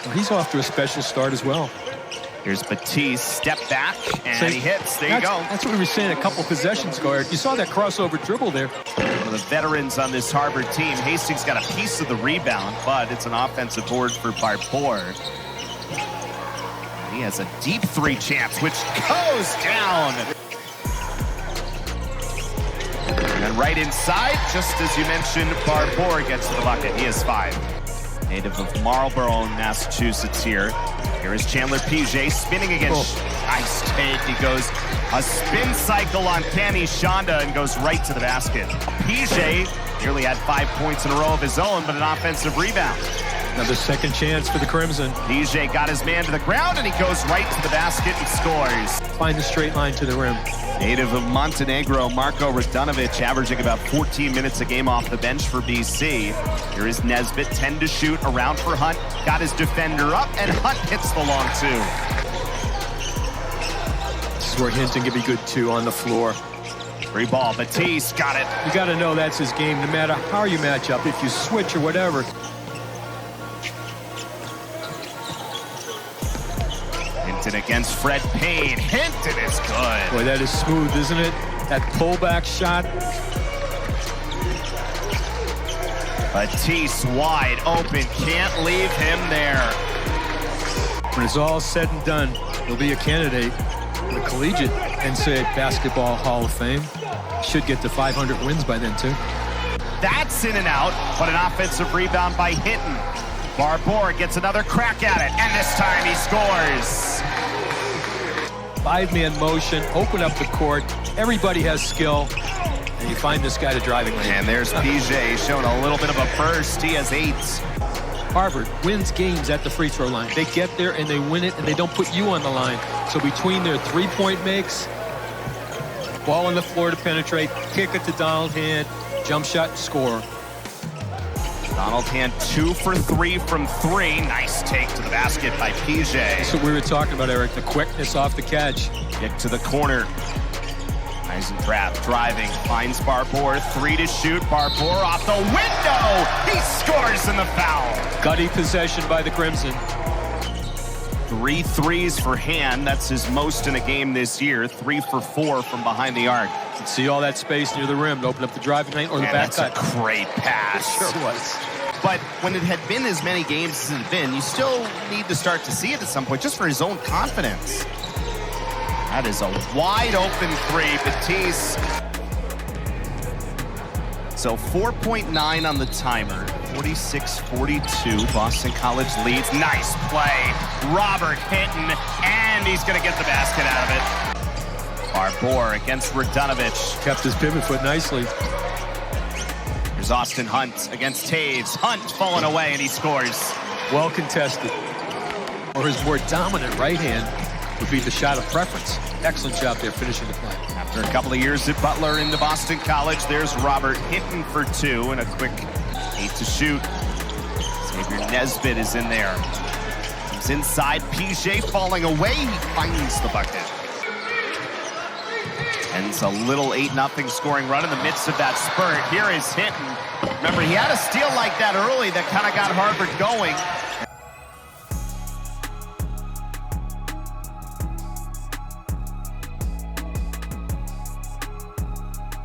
Well, he's off to a special start as well. Here's Batiste, step back, and he hits. There you go. That's what we were saying a couple possessions ago, Eric. You saw that crossover dribble there. One of the veterans on this Harvard team. Hastings got a piece of the rebound, but it's an offensive board for Barbour. He has a deep three chance, which goes down. And right inside, just as you mentioned, Barbour gets to the bucket. He has 5. Native of Marlborough, Massachusetts here. Here is Chandler Piget spinning against. Nice take. He goes a spin cycle on Kenny Shonda and goes right to the basket. Piget nearly had 5 points in a row of his own, but an offensive rebound. Another second chance for the Crimson. Piget got his man to the ground, and he goes right to the basket and scores. Find the straight line to the rim. Native of Montenegro, Marko Radanovic, averaging about 14 minutes a game off the bench for BC. Here is Nesbitt, 10 to shoot, around for Hunt. Got his defender up, and Hunt hits the long 2. This is where Hinton can be good, too, on the floor. Free ball, Batiste got it. You got to know that's his game, no matter how you match up, if you switch or whatever. Hinton against Fred Payne. Hinton is good. Boy, that is smooth, isn't it? That pullback shot. Batiste wide open. Can't leave him there. When it's all said and done, he'll be a candidate for the collegiate NCAA Basketball Hall of Fame. Should get to 500 wins by then, too. That's in and out, but an offensive rebound by Hinton. Barbour gets another crack at it, and this time he scores. 5-man motion, open up the court. Everybody has skill, and you find this guy to driving lane. And there's Piget showing a little bit of a burst. He has 8. Harvard wins games at the free throw line. They get there and they win it, and they don't put you on the line. So between their three-point makes, ball on the floor to penetrate, kick it to Donald Hand, jump shot, score. Donald Hand 2 for 3 from 3. Nice take to the basket by Piget. That's what we were talking about, Eric, the quickness off the catch. Get to the corner. Eisendrath driving, finds Barbour, 3 to shoot. Barbour off the window. He scores in the foul. Gutty possession by the Crimson. 3 threes for Hand. That's his most in a game this year. 3 for 4 from behind the arc. You can see all that space near the rim to open up the driving lane or the back cut. That's a great pass. It sure was. But when it had been as many games as it had been, you still need to start to see it at some point, just for his own confidence. That is a wide open 3, Batiste. So 4.9 on the timer, 46-42. Boston College leads. Nice play. Robert Hinton, and he's going to get the basket out of it. Barbour against Radanovic. Kept his pivot foot nicely. Here's Austin Hunt against Taves. Hunt falling away, and he scores. Well contested. Or his more dominant right hand would be the shot of preference. Excellent job there finishing the play. After a couple of years at Butler into Boston College, there's Robert Hinton for 2 and a quick 8 to shoot. Xavier Nesbitt is in there. He's inside. Piget falling away. He finds the bucket. Ends a little 8-0 scoring run in the midst of that spurt. Here is Hinton. Remember, he had a steal like that early that kind of got Harvard going.